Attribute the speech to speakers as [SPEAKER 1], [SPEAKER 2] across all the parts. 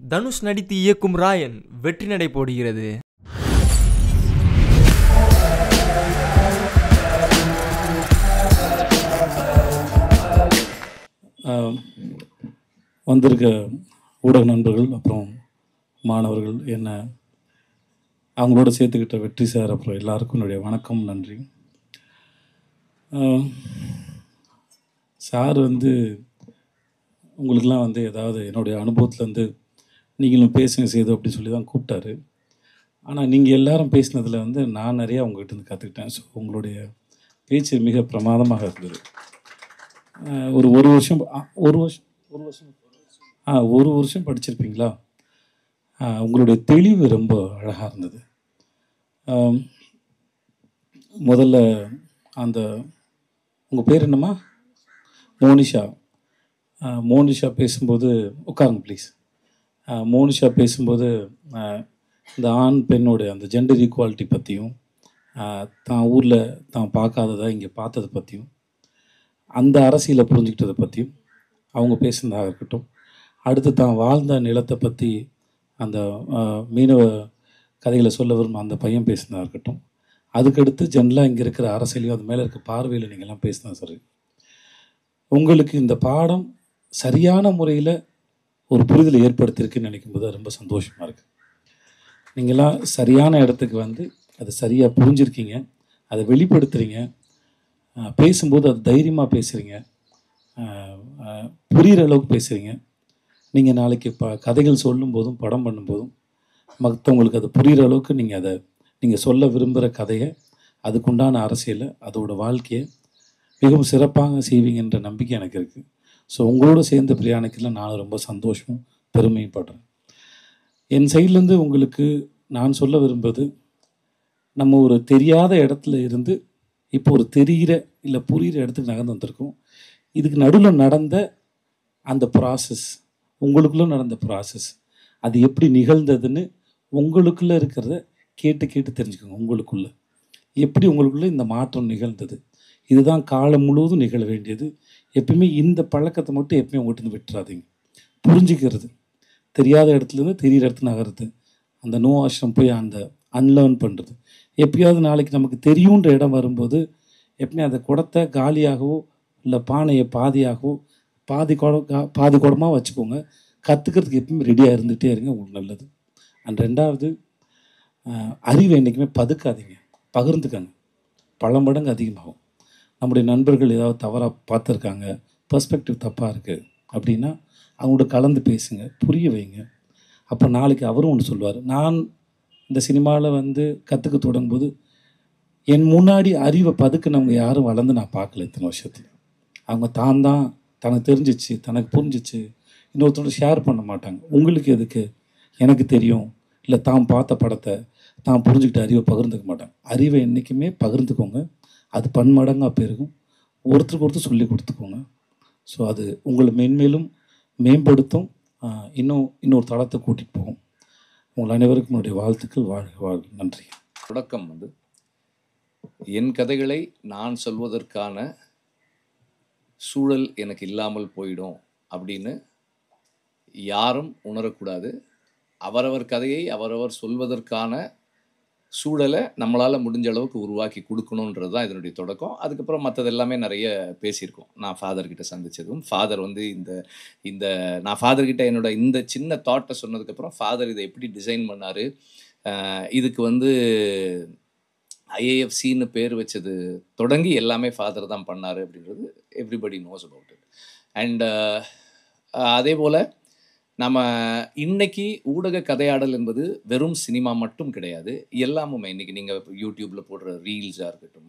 [SPEAKER 1] தனுஷ் நடித்து இயக்கும் ராயன் வெற்றி நடை போடுகிறது.
[SPEAKER 2] வந்திருக்க ஊடக நண்பர்கள், அப்புறம் மாணவர்கள், என்ன அவங்களோட சேர்த்துக்கிட்ட வெற்றி சார், அப்புறம் எல்லாருக்கும் என்னுடைய வணக்கம், நன்றி. சார் உங்களுக்கெல்லாம் ஏதாவது என்னுடைய அனுபவத்தில் நீங்களும் பேசுங்க செய்து அப்படி சொல்லி தான் கூப்பிட்டாரு. ஆனால் நீங்கள் எல்லாரும் பேசினதில் நான் நிறையா உங்கள்கிட்ட கற்றுக்கிட்டேன். ஸோ உங்களுடைய பேச்சு மிக பிரமாதமாக இருந்தது. ஒரு வருஷம் படிச்சிருப்பீங்களா? உங்களுடைய தெளிவு ரொம்ப அழகாக இருந்தது. முதல்ல உங்கள் பேர் என்னம்மா? மோனிஷா பேசும்போது உட்காருங்க ப்ளீஸ். மோனிஷா பேசும்போது இந்த ஆண் பெண்ணோடைய அந்த ஜெண்டர் ஈக்குவாலிட்டி பற்றியும், தான் ஊரில் தான் பார்க்காததை இங்கே பார்த்ததை பற்றியும், அந்த அரசியலை புரிஞ்சுக்கிட்டதை பற்றியும் அவங்க பேசுனதாக இருக்கட்டும். அடுத்து தான் வாழ்ந்த நிலத்தை பற்றி அந்த மீனவ கதைகளை சொல்ல வரும் அந்த பையன் பேசுனதாக இருக்கட்டும். அதுக்கடுத்து ஜென்ரலாக இங்கே இருக்கிற அரசியலையும் அது மேலே இருக்க பார்வையில் நீங்கள்லாம் பேசினா சரி. உங்களுக்கு இந்த பாடம் சரியான முறையில் ஒரு புரிதலை ஏற்படுத்தியிருக்குன்னு நினைக்கும்போது ரொம்ப சந்தோஷமாக இருக்குது. நீங்களாம் சரியான இடத்துக்கு அதை சரியாக புரிஞ்சிருக்கீங்க, அதை வெளிப்படுத்துகிறீங்க, பேசும்போது அது தைரியமாக பேசுகிறீங்க, புரிகிற அளவுக்கு பேசுகிறீங்க. நீங்கள் நாளைக்கு கதைகள் சொல்லும்போதும் படம் பண்ணும்போதும் மற்றவங்களுக்கு அது புரிகிற அளவுக்கு நீங்கள் சொல்ல விரும்புகிற கதையை, அதுக்குண்டான அரசியலை, அதோட வாழ்க்கையை மிகவும் சிறப்பாக செய்வீங்கன்ற நம்பிக்கை எனக்கு இருக்குது. ஸோ உங்களோட சேர்ந்து பிரயாணிக்கல நான் ரொம்ப சந்தோஷமும் பெருமையும் படுறேன். என் சைட்லேருந்து உங்களுக்கு நான் சொல்ல விரும்புவது, நம்ம ஒரு தெரியாத இடத்துல இருந்து இப்போ ஒரு தெரிகிற இல்லை புரிகிற இடத்துக்கு நகர்ந்து வந்திருக்கோம். இதுக்கு நடுவில் நடந்த அந்த ப்ராசஸ், உங்களுக்குள்ளே நடந்த ப்ராசஸ், அது எப்படி நிகழ்ந்ததுன்னு உங்களுக்குள்ளே இருக்கிறத கேட்டு தெரிஞ்சுக்கோங்க. உங்களுக்குள்ளே எப்படி உங்களுக்குள்ளே இந்த மாற்றம் நிகழ்ந்தது, இதுதான் காலம் முழுவதும் நிகழ வேண்டியது. எப்பயுமே இந்த பழக்கத்தை மட்டும் எப்பயுமே உங்கள்கிட்ட விட்டுறாதீங்க. புரிஞ்சுக்கிறது, தெரியாத இடத்துலேருந்து தெரிகிற இடத்துல நகருது, அந்த நோ ஆசிரம் போய் அந்த அன்லேர்ன் பண்ணுறது. எப்பயாவது நாளைக்கு நமக்கு தெரியுன்ற இடம் வரும்போது எப்பயுமே அந்த குடத்தை காலியாகவோ இல்லை பானையை பாதியாகவோ பாதி குடமாக வச்சுக்கோங்க. கற்றுக்கிறதுக்கு எப்பயுமே ரெடியாக இருந்துகிட்டே இருங்க, உங்களுக்கு நல்லது. அண்ட் ரெண்டாவது, அறிவை என்றைக்குமே பதுக்காதீங்க, பகிர்ந்துக்கங்க. பல மடங்கு அதிகமாகும். நம்முடைய நண்பர்கள் ஏதாவது தவறாக பார்த்துருக்காங்க, பெர்ஸ்பெக்டிவ் தப்பாக இருக்குது அப்படின்னா அவங்களோட கலந்து பேசுங்க, புரிய வைங்க. அப்போ நாளைக்கு அவரும் ஒன்று சொல்லுவார். நான் இந்த சினிமாவில் கற்றுக்க தொடங்கும்போது என் முன்னாடி அறிவை பதுக்குனவங்க யாரும் வளர்ந்து நான் பார்க்கல. இத்தனை வருஷத்தில் அவங்க தான் தனக்கு தெரிஞ்சிச்சு, தனக்கு புரிஞ்சிச்சு, இன்னொருத்தரோட ஷேர் பண்ண மாட்டாங்க. உங்களுக்கு எதுக்கு எனக்கு தெரியும் இல்லை தான் பார்த்த படத்தை தான் புரிஞ்சுக்கிட்ட அறிவை பகிர்ந்துக்க மாட்டாங்க. அறிவை என்றைக்குமே பகிர்ந்துக்கோங்க, அது பன்மடங்காக பெருகும். ஒருத்தருக்கு ஒருத்தர் சொல்லி கொடுத்துக்கோங்க. ஸோ அது உங்களை மென்மேலும் மேம்படுத்தும், இன்னொரு தளத்தை கூட்டிகிட்டு போகும். உங்கள் அனைவருக்கும் என்னுடைய வாழ்த்துக்கள். வாழ்க. நன்றி.
[SPEAKER 3] தொடக்கம் என் கதைகளை நான் சொல்வதற்கான சூழல் எனக்கு இல்லாமல் போயிடும் அப்படின்னு யாரும் உணரக்கூடாது. அவரவர் கதையை அவரவர் சொல்வதற்கான சூழலை நம்மளால் முடிஞ்ச அளவுக்கு உருவாக்கி கொடுக்கணுன்றது தான் இதனுடைய தொடக்கம். அதுக்கப்புறம் மற்றது எல்லாமே நிறைய பேசியிருக்கோம். நான் ஃபாதர்கிட்ட சந்தித்ததும், ஃபாதர் இந்த நான் ஃபாதர்கிட்ட என்னோட இந்த சின்ன தாட்டை சொன்னதுக்கப்புறம் ஃபாதர் இதை எப்படி டிசைன் பண்ணார், இதுக்கு ஐஏஎஃப்சின்னு பேர் வச்சது தொடங்கி எல்லாமே ஃபாதர் தான் பண்ணார் அப்படின்றது everybody knows about it. And அதே போல் நம்ம இன்னைக்கு ஊடக கதையாடல் என்பது வெறும் சினிமா மட்டும் கிடையாது. எல்லாமுமே இன்றைக்கி நீங்கள் யூடியூப்பில் போடுற ரீல்ஸாக இருக்கட்டும்,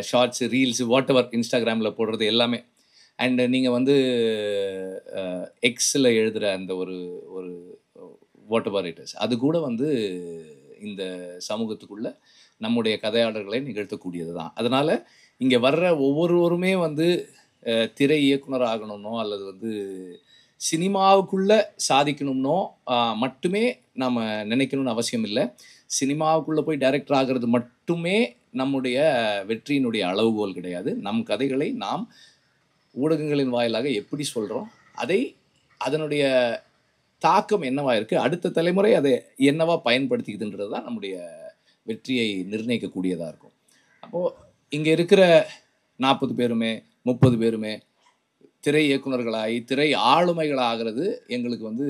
[SPEAKER 3] ஷார்ட்ஸு ரீல்ஸு வாட் எவர், இன்ஸ்டாகிராமில் போடுறது எல்லாமே. அண்டு நீங்கள் எக்ஸில் எழுதுகிற அந்த ஒரு வாட் எவர் இட் இஸ், அது கூட இந்த சமூகத்துக்குள்ளே நம்முடைய கதையாடல்களை நிகழ்த்தக்கூடியது தான். அதனால் இங்கே வர்ற ஒவ்வொருவருமே திரை இயக்குனர் ஆகணும்னோ அல்லது சினிமாவுக்குள்ளே சாதிக்கணும்னோ மட்டுமே நாம் நினைக்கணும்னு அவசியம் இல்லை. சினிமாவுக்குள்ளே போய் டைரக்டர் ஆகிறது மட்டுமே நம்முடைய வெற்றியினுடைய அளவுகோல் கிடையாது. நம் கதைகளை நாம் ஊடகங்களின் வாயிலாக எப்படி சொல்கிறோம், அதை அதனுடைய தாக்கம் என்னவா இருக்குது, அடுத்த தலைமுறை அதை என்னவா பயன்படுத்திக்குதுன்றது தான் நம்முடைய வெற்றியை நிர்ணயிக்கக்கூடியதாக இருக்கும். அப்போது இங்கே இருக்கிற 40 பேருமே 30 பேருமே திரை இயக்குனர்களாகி திரை ஆளுமைகளாகிறது எங்களுக்கு வந்து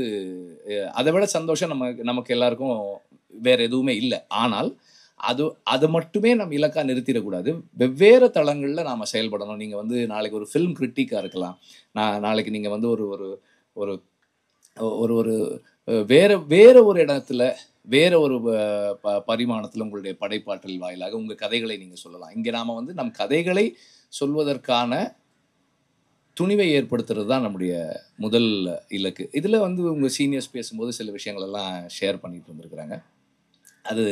[SPEAKER 3] அதை விட சந்தோஷம் நமக்கு எல்லாருக்கும் வேறு எதுவுமே இல்லை. ஆனால் அது மட்டுமே நம்ம இலக்காக நிறுத்திடக்கூடாது. வெவ்வேறு தளங்களில் நாம் செயல்படணும். நீங்கள் வந்து நாளைக்கு ஒரு ஃபில்ம் கிரிட்டிக்காக இருக்கலாம், நாளைக்கு நீங்கள் வந்து ஒரு ஒரு ஒரு ஒரு ஒரு வேறு ஒரு இடத்துல வேறு ஒரு பரிமாணத்தில் உங்களுடைய படைப்பாற்றல் வாயிலாக உங்கள் கதைகளை நீங்கள் சொல்லலாம். இங்கே நாம் வந்து நம் கதைகளை சொல்வதற்கான துணிவை ஏற்படுத்துறது தான் நம்முடைய முதல் இலக்கு. இதில் வந்து உங்கள் சீனியர்ஸ் பேசும்போது சில விஷயங்களெல்லாம் ஷேர் பண்ணிட்டு இருந்திருக்கிறாங்க. அது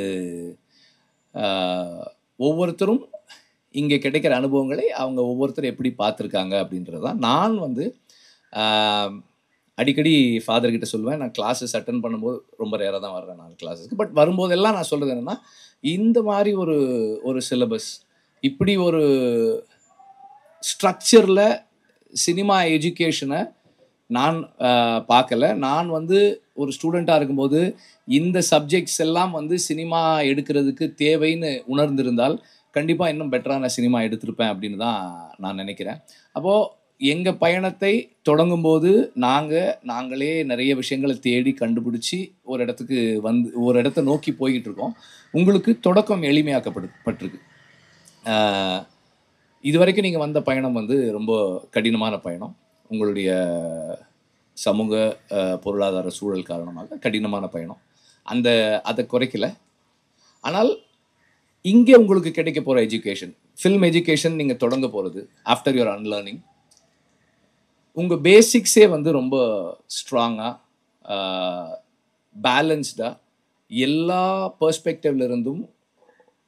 [SPEAKER 3] ஒவ்வொருத்தரும் இங்கே கிடைக்கிற அனுபவங்களை அவங்க ஒவ்வொருத்தரும் எப்படி பார்த்துருக்காங்க அப்படின்றது தான். நான் வந்து அடிக்கடி ஃபாதர்கிட்ட சொல்லுவேன், நான் கிளாஸஸ் அட்டன் பண்ணும்போது ரொம்ப ரேராக தான் வர்றேன் நான் கிளாஸஸ்க்கு. பட் வரும்போதெல்லாம் நான் சொல்கிறது என்னென்னா, இந்த மாதிரி ஒரு சிலபஸ், இப்படி ஒரு ஸ்ட்ரக்சரில் சினிமா எஜுகேஷனை நான் பார்க்கல. நான் வந்து ஒரு ஸ்டூடெண்ட்டாக இருக்கும்போது இந்த சப்ஜெக்ட்ஸ் எல்லாம் வந்து சினிமா எடுக்கிறதுக்கு தேவைன்னு உணர்ந்திருந்தால் கண்டிப்பாக இன்னும் பெட்டரான சினிமா எடுத்திருப்பேன் அப்படின்னு தான் நான் நினைக்கிறேன். அப்போது எங்கள் பயணத்தை தொடங்கும்போது நாங்களே நிறைய விஷயங்களை தேடி கண்டுபிடிச்சி ஒரு இடத்த நோக்கி போய்கிட்டு இருக்கோம். உங்களுக்கு தொடக்கம் எளிமையாக்கப்பட்டிருக்கு. இது வரைக்கும் நீங்கள் வந்த பயணம் வந்து ரொம்ப கடினமான பயணம். உங்களுடைய சமூக பொருளாதார சூழல் காரணமாக கடினமான பயணம். அதை குறைக்கல. ஆனால் இங்கே உங்களுக்கு கிடைக்க போகிற எஜுகேஷன், ஃபில்ம் எஜுகேஷன் நீங்கள் தொடங்க போகிறது ஆஃப்டர் யுவர் அன்லேர்னிங், உங்கள் பேசிக்ஸே வந்து ரொம்ப ஸ்ட்ராங்காக பேலன்ஸ்டாக எல்லா பெர்ஸ்பெக்டிவ்லேருந்தும்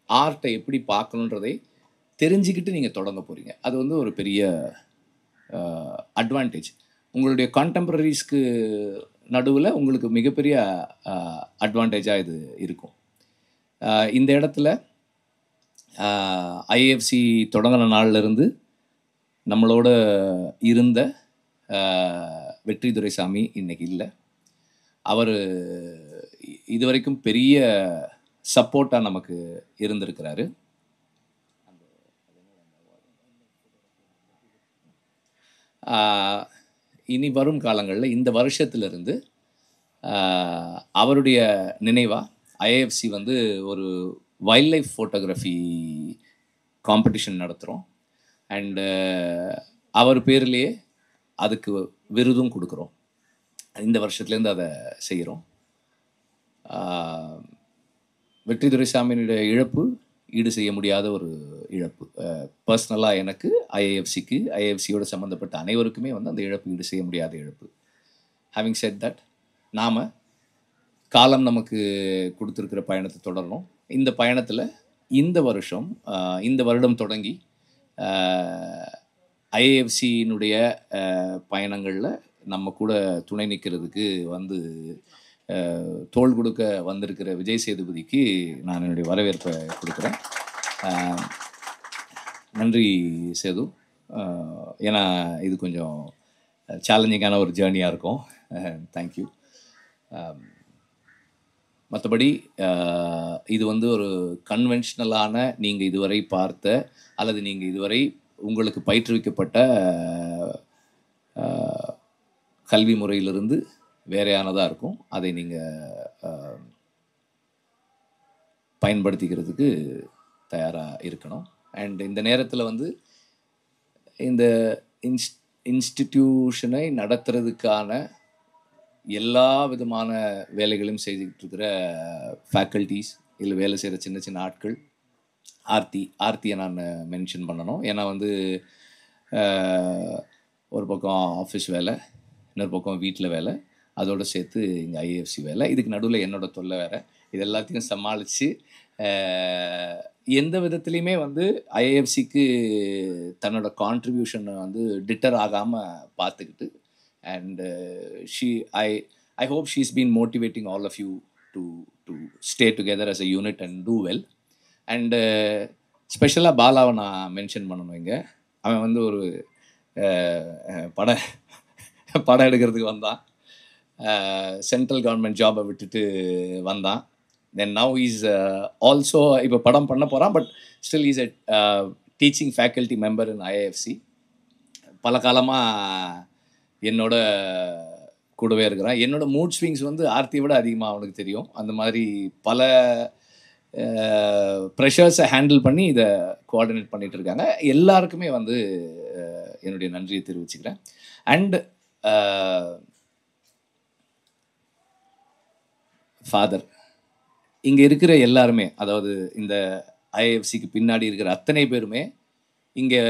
[SPEAKER 3] ஆர்ட்டை எப்படி பார்க்கணுன்றதை தெரிஞ்சுக்கிட்டு நீங்கள் தொடங்க போகிறீங்க. அது வந்து ஒரு பெரிய அட்வான்டேஜ். உங்களுடைய கான்டெம்பரரிஸ்க்கு நடுவில் உங்களுக்கு மிகப்பெரிய அட்வான்டேஜாக இது இருக்கும். இந்த இடத்துல ஐஏஎஃப்சி தொடங்கின நாள்லேருந்து நம்மளோட இருந்த வெற்றி துரைசாமி இன்னைக்கு இல்லை. அவர் இதுவரைக்கும் பெரிய சப்போர்ட்டாக நமக்கு இருந்திருக்கிறாரு. இனி வரும் காலங்களில் இந்த வருஷத்துலேருந்து அவருடைய நினைவாக ஐஏஎஃப்சி வந்து ஒரு வைல்ட் லைஃப் ஃபோட்டோகிராஃபி காம்படிஷன் நடத்துகிறோம். அண்டு அவர் பேர்லேயே அதுக்கு விருதும் கொடுக்குறோம். இந்த வருஷத்துலேருந்து அதை செய்கிறோம். வெற்றி துரைசாமியினுடைய இழப்பு ஈடு செய்ய முடியாத ஒரு இழப்பு. பர்சனலாக எனக்கு, ஐஏஎஃப்சிக்கு, ஐஏஎஃப்சியோட சம்மந்தப்பட்ட அனைவருக்குமே வந்து அந்த இழப்பு ஈடு செய்ய முடியாத இழப்பு. ஹேவிங் செட் தட், நாம் காலம் நமக்கு கொடுத்துருக்கிற பயணத்தை தொடரணும். இந்த பயணத்தில் இந்த வருடம் தொடங்கி ஐஏஎஃப்சியினுடைய பயணங்களில் நம்ம கூட துணை நிற்கிறதுக்கு வந்து தோள் கொடுக்க வந்திருக்கிற விஜய் சேதுபதிக்கு நான் என்னுடைய வரவேற்பை கொடுக்குறேன். நன்றி சேது. ஏன்னா இது கொஞ்சம் சேலஞ்சிங்கான ஒரு ஜேர்னியாக இருக்கும். தேங்க்யூ. மற்றபடி இது வந்து ஒரு கன்வென்ஷனலான நீங்கள் இதுவரை பார்த்த அல்லது நீங்கள் இதுவரை உங்களுக்கு பயிற்றுவிக்கப்பட்ட கல்வி முறையிலிருந்து வேறையானதாக இருக்கும். அதை நீங்கள் பயன்படுத்திக்கிறதுக்கு தயாராக இருக்கணும். அண்ட் இந்த நேரத்தில் வந்து இந்த இன்ஸ்டிடியூஷனை நடத்துறதுக்கான எல்லா விதமான வேலைகளையும் செய்துக்கிட்டு இருக்கிற ஃபேக்கல்ட்டிஸ், இல்லை வேலை செய்கிற சின்ன சின்ன ஆட்கள், ஆர்த்தியை நான் மென்ஷன் பண்ணணும். ஏன்னா வந்து ஒரு பக்கம் ஆஃபீஸ் வேலை, இன்னொரு பக்கம் வீட்டில் வேலை, அதோடு சேர்த்து இங்கே ஐஏஎஃப்சி வேலை, இதுக்கு நடுவில் என்னோடய தொல்லை வேறு. இது எல்லாத்தையும் சமாளித்து எந்த விதத்துலையுமே வந்து ஐஏஎஃப்சிக்கு தன்னோட கான்ட்ரிபியூஷனை வந்து டிட்டர் ஆகாமல் பார்த்துக்கிட்டு, and I hope she's been motivating all of you to stay together as a unit and do well. And ஸ்பெஷலாக பாலாவை நான் மென்ஷன் பண்ணணும். இங்கே அவன் வந்து ஒரு படம் எடுக்கிறதுக்கு வந்தான். சென்ட்ரல் கவர்மெண்ட் ஜாபை விட்டுட்டு வந்தான். தென் நவ் இஸ் ஆல்சோ இப்போ படம் பண்ண போகிறான். But still is a teaching faculty member in IAFC. பல காலமாக என்னோட கூடவே இருக்கிறான். என்னோட மூட் ஸ்விங்ஸ் வந்து ஆர்த்தியை விட அதிகமாக அவனுக்கு தெரியும். அந்த மாதிரி பல ப்ரெஷர்ஸை ஹேண்டில் பண்ணி இதை கோஆர்டினேட் பண்ணிகிட்டு இருக்காங்க. எல்லாருக்குமே வந்து என்னுடைய நன்றியை தெரிவிச்சுக்கிறேன். அண்ட் ஃபாதர், இங்கே இருக்கிற எல்லாருமே, அதாவது இந்த ஐஏஎஃப்சிக்கு பின்னாடி இருக்கிற அத்தனை பேருமே, இங்கே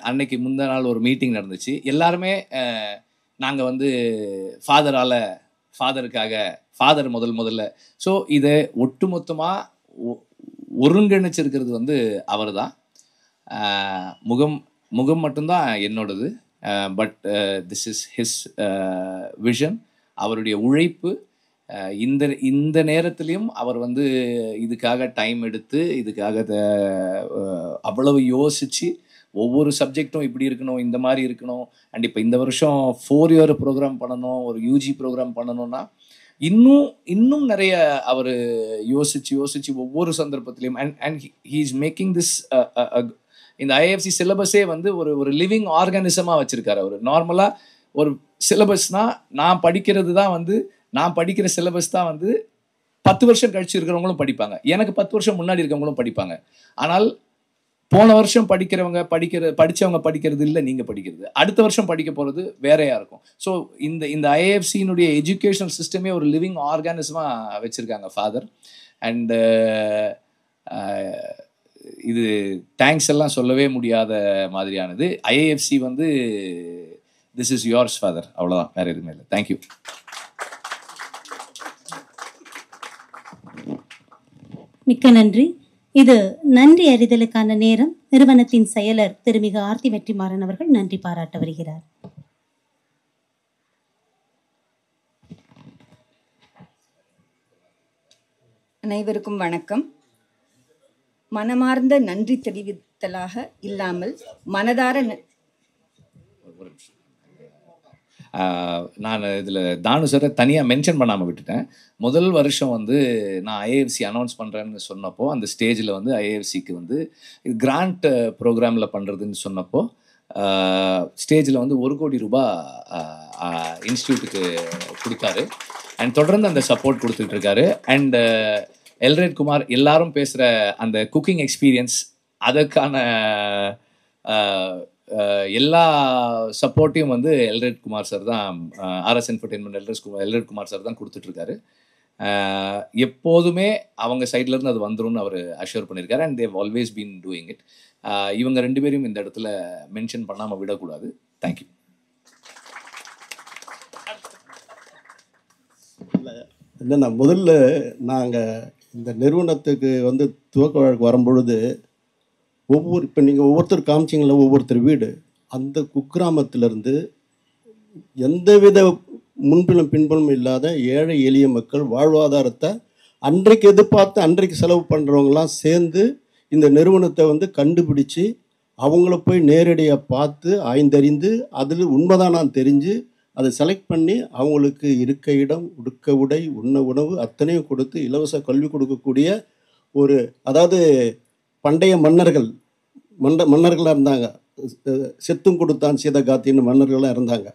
[SPEAKER 3] அன்னைக்கு முந்தா நாள் ஒரு மீட்டிங் நடந்துச்சு. எல்லாருமே நாங்கள் வந்து ஃபாதருக்காக ஃபாதர் முதல்ல. ஸோ இதை ஒட்டுமொத்தமாக ஒருங்கிணைச்சிருக்கிறது வந்து அவர் தான். முகம் மட்டும்தான் என்னோடது. But this is his vision, அவருடைய உழைப்பு. இந்த நேரத்துலையும் அவர் வந்து இதுக்காக டைம் எடுத்து, இதுக்காக அவ்வளவு யோசித்து, ஒவ்வொரு சப்ஜெக்டும் இப்படி இருக்கணும், இந்த மாதிரி இருக்கணும். அண்ட் இப்போ இந்த வருஷம் 4 இயர் ப்ரோக்ராம் பண்ணணும், ஒரு யூஜி ப்ரோக்ராம் பண்ணணும்னா இன்னும் நிறைய அவர் யோசித்து ஒவ்வொரு சந்தர்ப்பத்திலையும் and he is making this இந்த ஐஏஎஃப்சி சிலபஸே வந்து ஒரு லிவிங் ஆர்கானிசமாக வச்சுருக்காரு அவர். நார்மலாக ஒரு சிலபஸ்னால் நான் படிக்கிற சிலபஸ் தான் வந்து 10 வருஷம் கழிச்சு இருக்கிறவங்களும் படிப்பாங்க, எனக்கு 10 வருஷம் முன்னாடி இருக்கவங்களும் படிப்பாங்க. ஆனால் போன வருஷம் படித்தவங்க படிக்கிறது இல்லை, நீங்கள் படிக்கிறது. அடுத்த வருஷம் படிக்க போகிறது வேறையாக இருக்கும். ஸோ இந்த ஐஏஎஃப்சியினுடைய எஜுகேஷனல் சிஸ்டமே ஒரு லிவிங் ஆர்கானிசமாக வச்சுருக்காங்க ஃபாதர். அண்டு இது தேங்க்ஸ் எல்லாம் சொல்லவே முடியாத மாதிரியானது. ஐஏஎஃப்சி வந்து திஸ் இஸ் யோர்ஸ் ஃபாதர், அவ்வளோதான், வேறு எதுவுமே இல்லை. தேங்க்யூ.
[SPEAKER 4] மிக்க நன்றி. இது நன்றி அறிதலுக்கான நேரம். நிறுவனத்தின் செயலர் திருமிகு ஆர்த்தி வெற்றிமாறன் அவர்கள் நன்றி பாராட்ட வருகிறார்.
[SPEAKER 5] அனைவருக்கும் வணக்கம். மனமார்ந்த நன்றி தெரிவித்தலாக இல்லாமல் மனதார
[SPEAKER 3] நான் இதில் தானு சாரை தனியாக மென்ஷன் பண்ணாமல் விட்டுட்டேன். முதல் வருஷம் வந்து நான் ஐஏஎஃப்சி அனௌன்ஸ் பண்ணுறேன்னு சொன்னப்போ, அந்த ஸ்டேஜில் வந்து ஐஏஎஃப்சிக்கு வந்து கிராண்ட் ப்ரோக்ராமில் பண்ணுறதுன்னு சொன்னப்போ, ஸ்டேஜில் வந்து 1 கோடி ரூபாய் இன்ஸ்டியூட்டுக்கு கொடுத்தாரு. அண்ட் தொடர்ந்து அந்த சப்போர்ட் கொடுத்துட்ருக்காரு. அண்ட் எல்ரேட் குமார் எல்லாரும் பேசுகிற அந்த குக்கிங் எக்ஸ்பீரியன்ஸ், அதற்கான எல்லா சப்போர்ட்டையும் வந்து எல்ரேட் குமார் சார் தான், RS entertainment Elred Kumar sir தான் கொடுத்துட்ருக்காரு. எப்போதுமே அவங்க சைட்லேருந்து அது வந்துரும்னு அவர் அஷ்யூர் பண்ணியிருக்காரு. And Dev always been doing it. இவங்க 2 பேரையும் இந்த இடத்துல மென்ஷன் பண்ணாமல் விடக்கூடாது. தேங்க்யூ.
[SPEAKER 6] இல்லைண்ணா, முதல்ல நாங்கள் இந்த நிறுவனத்துக்கு வந்து துவக்க வழக்கு வரும்பொழுது இப்போ நீங்கள் ஒவ்வொருத்தர் காமிச்சிங்கள ஒவ்வொருத்தர் வீடு, அந்த குக்கிராமத்திலேருந்து எந்தவித முன்பிலும் பின்புலும் இல்லாத ஏழை எளிய மக்கள் வாழ்வாதாரத்தை அன்றைக்கு எதிர்பார்த்து அன்றைக்கு செலவு பண்ணுறவங்களாம் சேர்ந்து இந்த நிறுவனத்தை வந்து கண்டுபிடிச்சி அவங்கள போய் நேரடியாக பார்த்து ஆய்ந்தறிந்து அதில் உண்மைதான் தெரிஞ்சு அதை செலக்ட் பண்ணி அவங்களுக்கு இருக்க இடம், உடுக்க உடை, உண்ண உணவு அத்தனையும் கொடுத்து இலவச கல்வி கொடுக்கக்கூடிய ஒரு, அதாவது பண்டைய மன்னர்களாக இருந்தாங்க. செத்தும் கொடுத்தான் சீதகாத்தின்னு மன்னர்களாக இருந்தாங்க.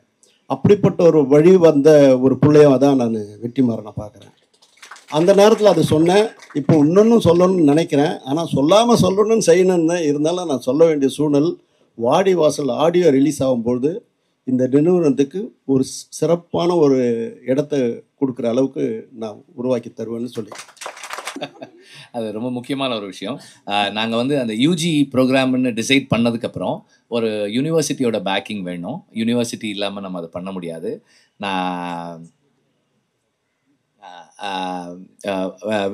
[SPEAKER 6] அப்படிப்பட்ட ஒரு வழி வந்த ஒரு பிள்ளையாக தான் நான் வெற்றிமாறனை பார்க்குறேன். அந்த நேரத்தில் அதை சொன்னேன். இப்போ இன்னொன்னும் சொல்லணும்னு நினைக்கிறேன், ஆனால் சொல்லாமல் சொல்லணும்னு செய்யணும்னு இருந்தாலும் நான் சொல்ல வேண்டிய சூழல். வாடி வாசல் ஆடியோ ரிலீஸ் ஆகும்போது இந்த நிறுவனத்துக்கு ஒரு சிறப்பான ஒரு இடத்த கொடுக்குற அளவுக்கு நான் உருவாக்கி தருவேன்னு சொல்லி,
[SPEAKER 3] அது ரொம்ப முக்கியமான ஒரு விஷயம். நாங்கள் வந்து அந்த யூஜி ப்ரோக்ராம்னு டிசைட் பண்ணதுக்கப்புறம் ஒரு யூனிவர்சிட்டியோட பேக்கிங் வேணும். யூனிவர்சிட்டி இல்லாமல் நம்ம அதை பண்ண முடியாது. நான்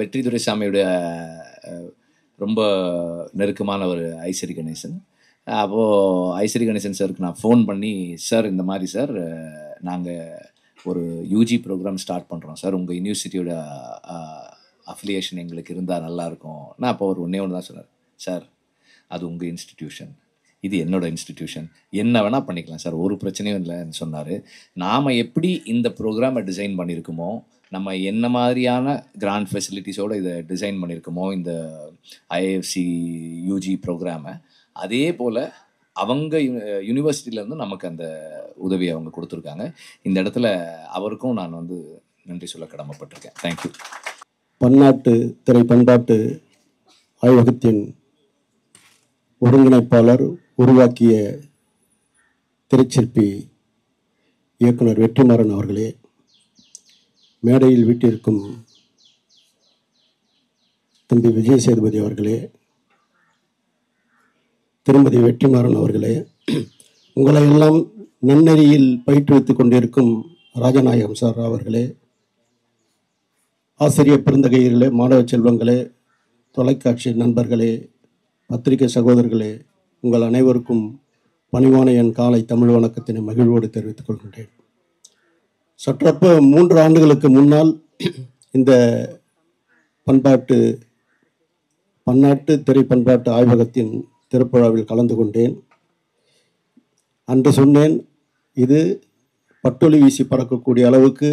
[SPEAKER 3] வெற்றி துரைசாமியோட ரொம்ப நெருக்கமான ஒரு ஐஸ்வரி கணேசன். அப்போது ஐஸ்வரி கணேசன் சாருக்கு நான் ஃபோன் பண்ணி, சார் இந்த மாதிரி சார் நாங்கள் ஒரு யூஜி ப்ரோக்ராம் ஸ்டார்ட் பண்ணுறோம் சார், உங்கள் யூனிவர்சிட்டியோட அஃபிலியேஷன் எங்களுக்கு இருந்தால் நல்லாயிருக்கும். நான் அப்போ ஒரு ஒன்றே ஒன்று தான் சொன்னார், சார் அது உங்கள் இன்ஸ்டிடியூஷன், இது என்னோட இன்ஸ்டிடியூஷன், என்ன வேணால் பண்ணிக்கலாம் சார், ஒரு பிரச்சனையும் இல்லைன்னு சொன்னார். நாம் எப்படி இந்த ப்ரோக்ராமை டிசைன் பண்ணியிருக்கோமோ, நம்ம என்ன மாதிரியான கிராண்ட் ஃபெசிலிட்டிஸோடு இதை டிசைன் பண்ணியிருக்கோமோ இந்த ஐஏஎஃப்சி யூஜி ப்ரோக்ராமை, அதே போல் அவங்க யூனிவர்சிட்டியிலேருந்து நமக்கு அந்த உதவியை அவங்க கொடுத்துருக்காங்க. இந்த இடத்துல அவருக்கும் நான் வந்து நன்றி சொல்ல கடமைப்பட்டிருக்கேன். தேங்க்யூ.
[SPEAKER 6] பன்னாட்டு திரை பண்பாட்டு ஆய்வகத்தின் ஒருங்கிணைப்பாளர், உருவாக்கிய திரைச்சிற்பி இயக்குனர் வெற்றிமாறன் அவர்களே, மேடையில் வீட்டிற்கும் தம்பி விஜய் சேதுபதி அவர்களே, திருமதி வெற்றிமாறன் அவர்களே, உங்களை எல்லாம் நன்னெறியில் பயிற்றுவித்துக் கொண்டிருக்கும் ராஜநாயகம் சார் அவர்களே, ஆசிரியர் பெருந்தகையர்களே, மாணவ செல்வங்களே, தொலைக்காட்சி நண்பர்களே, பத்திரிகை சகோதரர்களே, உங்கள் அனைவருக்கும் பணிவான என் காலை தமிழ் வணக்கத்தினை மகிழ்வோடு தெரிவித்துக் கொள்கின்றேன். சற்றப்ப 3 ஆண்டுகளுக்கு முன்னால் இந்த பன்னாட்டு திரை பண்பாட்டு ஆய்வகத்தின் திறப்புழாவில் கலந்து கொண்டேன். அன்று சொன்னேன், இது பட்டொலி வீசி பறக்கக்கூடிய அளவுக்கு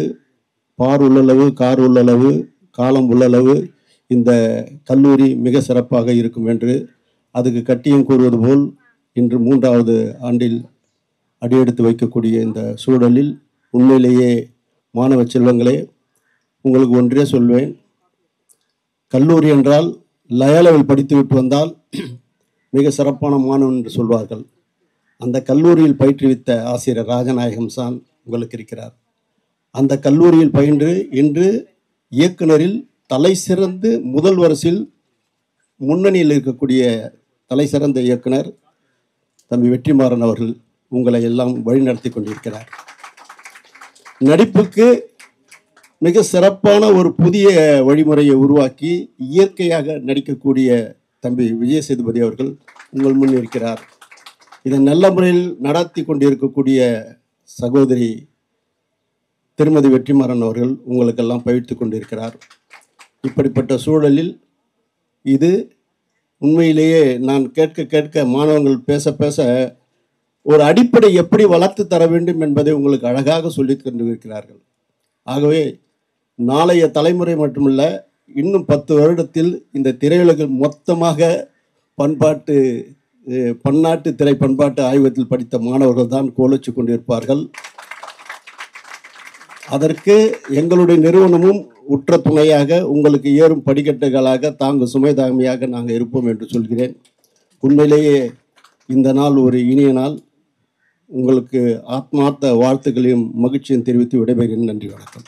[SPEAKER 6] பார் உள்ளளவு, கார் உள்ளளவு, காலம் உள்ளளவு இந்த கல்லூரி மிக சிறப்பாக இருக்கும் என்று. அதுக்கு கட்டியம் கூறுவது போல் இன்று 3வது ஆண்டில் அடியெடுத்து வைக்கக்கூடிய இந்த சூழலில் உண்மையிலேயே மாணவ செல்வங்களே, உங்களுக்கு ஒன்றே சொல்வேன், கல்லூரி என்றால் லயோலாவில் படித்துவிட்டு வந்தால் மிக சிறப்பான மாணவன் என்று சொல்வார்கள். அந்த கல்லூரியில் பயிற்றுவித்த ஆசிரியர் ராஜநாயகம் சான் உங்களுக்கு இருக்கிறார். அந்த கல்லூரியில் பயின்று இன்று இயக்குனரில் தலை சிறந்து முதல் வரிசையில் முன்னணியில் இருக்கக்கூடிய தலை சிறந்த இயக்குனர் தம்பி வெற்றிமாறன் அவர்கள் உங்களை எல்லாம் வழிநடத்தி கொண்டிருக்கிறார். நடிப்புக்கு மிக சிறப்பான ஒரு புதிய வழிமுறையை உருவாக்கி இயற்கையாக நடிக்கக்கூடிய தம்பி விஜய் சேதுபதி அவர்கள் உங்கள் முன் இருக்கிறார். இதை நல்ல முறையில் நடத்தி கொண்டிருக்கக்கூடிய சகோதரி திருமதி வெற்றிமாறன் அவர்கள் உங்களுக்கெல்லாம் பயிர்த்து கொண்டிருக்கிறார். இப்படிப்பட்ட சூழலில் இது உண்மையிலேயே நான் கேட்க மாணவர்கள் பேச பேச ஒரு அடிப்படை எப்படி வளர்த்து தர வேண்டும் என்பதை உங்களுக்கு அழகாக சொல்லி கொண்டிருக்கிறார்கள். ஆகவே நாளைய தலைமுறை மட்டுமல்ல, இன்னும் 10 வருடத்தில் இந்த திரையுலகில் மொத்தமாக பன்னாட்டு திரை பண்பாட்டு ஆய்வகத்தில் படித்த மாணவர்கள் தான் கோலச்சு கொண்டிருப்பார்கள். அதற்கு எங்களுடைய நிறுவனமும் உற்ற துணையாக, உங்களுக்கு ஏறும் படிக்கட்டுகளாக, தாங்கு சுமைதாமியாக நாங்கள் இருப்போம் என்று சொல்கிறேன். உண்மையிலேயே இந்த நாள் ஒரு இனிய நாள். உங்களுக்கு ஆத்மார்த்த வாழ்த்துக்களையும் மகிழ்ச்சியும் தெரிவித்து விடைபெறுகிறேன். நன்றி, வணக்கம்.